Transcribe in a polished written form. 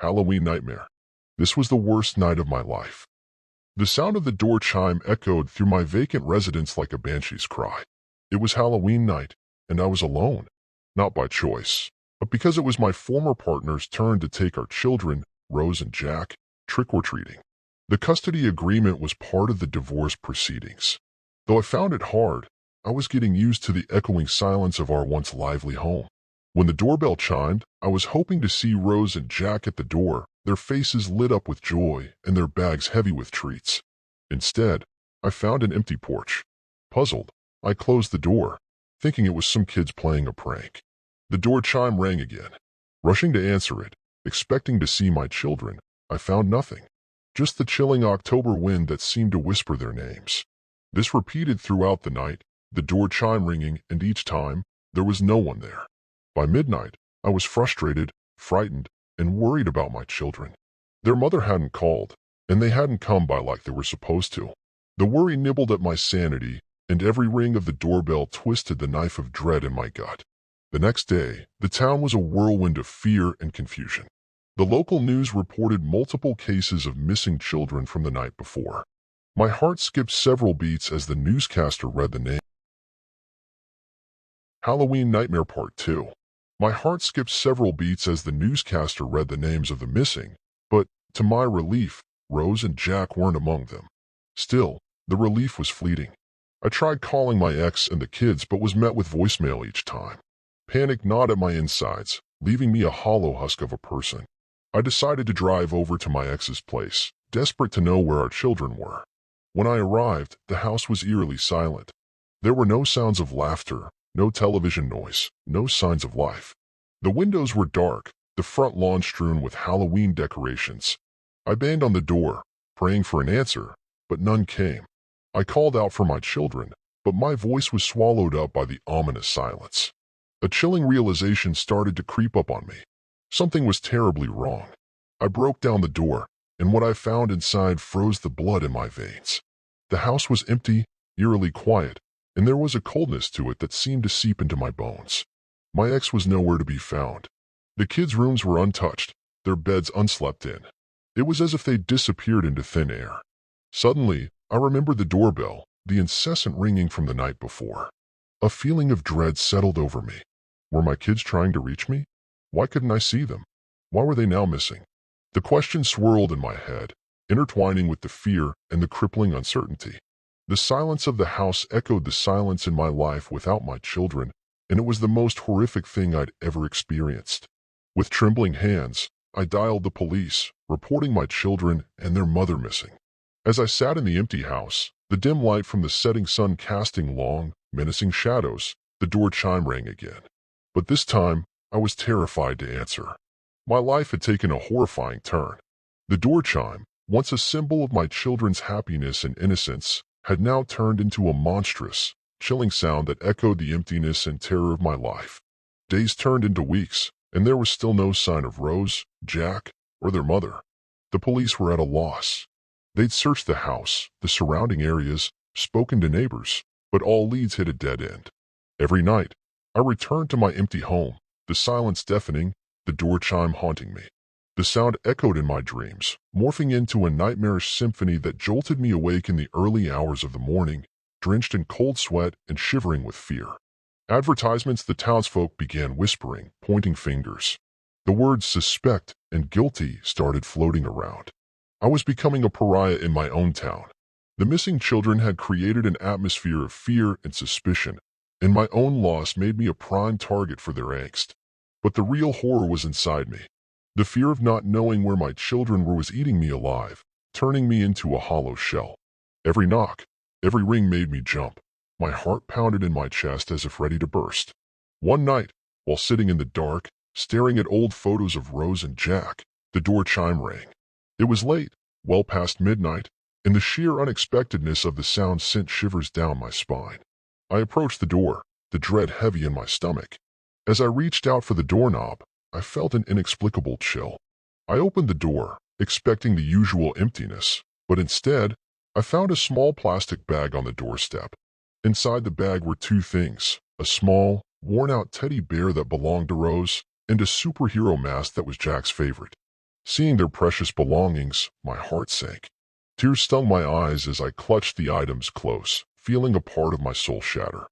Halloween nightmare. This was the worst night of my life. The sound of the door chime echoed through my vacant residence like a banshee's cry. It was Halloween night, and I was alone. Not by choice, but because it was my former partner's turn to take our children, Rose and Jack, trick-or-treating. The custody agreement was part of the divorce proceedings. Though I found it hard, I was getting used to the echoing silence of our once lively home. When the doorbell chimed, I was hoping to see Rose and Jack at the door, their faces lit up with joy and their bags heavy with treats. Instead, I found an empty porch. Puzzled, I closed the door, thinking it was some kids playing a prank. The door chime rang again. Rushing to answer it, expecting to see my children, I found nothing. Just the chilling October wind that seemed to whisper their names. This repeated throughout the night, the door chime ringing, and each time, there was no one there. By midnight, I was frustrated, frightened, and worried about my children. Their mother hadn't called, and they hadn't come by like they were supposed to. The worry nibbled at my sanity, and every ring of the doorbell twisted the knife of dread in my gut. The next day, the town was a whirlwind of fear and confusion. The local news reported multiple cases of missing children from the night before. My heart skipped several beats as the newscaster read the name. Halloween Nightmare Part 2. My heart skipped several beats as the newscaster read the names of the missing, but, to my relief, Rose and Jack weren't among them. Still, the relief was fleeting. I tried calling my ex and the kids but was met with voicemail each time. Panic gnawed at my insides, leaving me a hollow husk of a person. I decided to drive over to my ex's place, desperate to know where our children were. When I arrived, the house was eerily silent. There were no sounds of laughter, no television noise, no signs of life. The windows were dark, the front lawn strewn with Halloween decorations. I banged on the door, praying for an answer, but none came. I called out for my children, but my voice was swallowed up by the ominous silence. A chilling realization started to creep up on me. Something was terribly wrong. I broke down the door, and what I found inside froze the blood in my veins. The house was empty, eerily quiet, and there was a coldness to it that seemed to seep into my bones. My ex was nowhere to be found. The kids' rooms were untouched, their beds unslept in. It was as if they disappeared into thin air. Suddenly, I remembered the doorbell, the incessant ringing from the night before. A feeling of dread settled over me. Were my kids trying to reach me? Why couldn't I see them? Why were they now missing? The question swirled in my head, intertwining with the fear and the crippling uncertainty. The silence of the house echoed the silence in my life without my children, and it was the most horrific thing I'd ever experienced. With trembling hands, I dialed the police, reporting my children and their mother missing. As I sat in the empty house, the dim light from the setting sun casting long, menacing shadows, the door chime rang again. But this time, I was terrified to answer. My life had taken a horrifying turn. The door chime, once a symbol of my children's happiness and innocence, had now turned into a monstrous, chilling sound that echoed the emptiness and terror of my life. Days turned into weeks, and there was still no sign of Rose, Jack, or their mother. The police were at a loss. They'd searched the house, the surrounding areas, spoken to neighbors, but all leads hit a dead end. Every night, I returned to my empty home, the silence deafening, the door chime haunting me. The sound echoed in my dreams, morphing into a nightmarish symphony that jolted me awake in the early hours of the morning, drenched in cold sweat and shivering with fear. Advertisements the townsfolk began whispering, pointing fingers. The words suspect and guilty started floating around. I was becoming a pariah in my own town. The missing children had created an atmosphere of fear and suspicion, and my own loss made me a prime target for their angst. But the real horror was inside me. The fear of not knowing where my children were was eating me alive, turning me into a hollow shell. Every knock, every ring made me jump. My heart pounded in my chest as if ready to burst. One night, while sitting in the dark, staring at old photos of Rose and Jack, the door chime rang. It was late, well past midnight, and the sheer unexpectedness of the sound sent shivers down my spine. I approached the door, the dread heavy in my stomach. As I reached out for the doorknob, I felt an inexplicable chill. I opened the door, expecting the usual emptiness, but instead, I found a small plastic bag on the doorstep. Inside the bag were two things: a small, worn-out teddy bear that belonged to Rose, and a superhero mask that was Jack's favorite. Seeing their precious belongings, my heart sank. Tears stung my eyes as I clutched the items close, feeling a part of my soul shatter.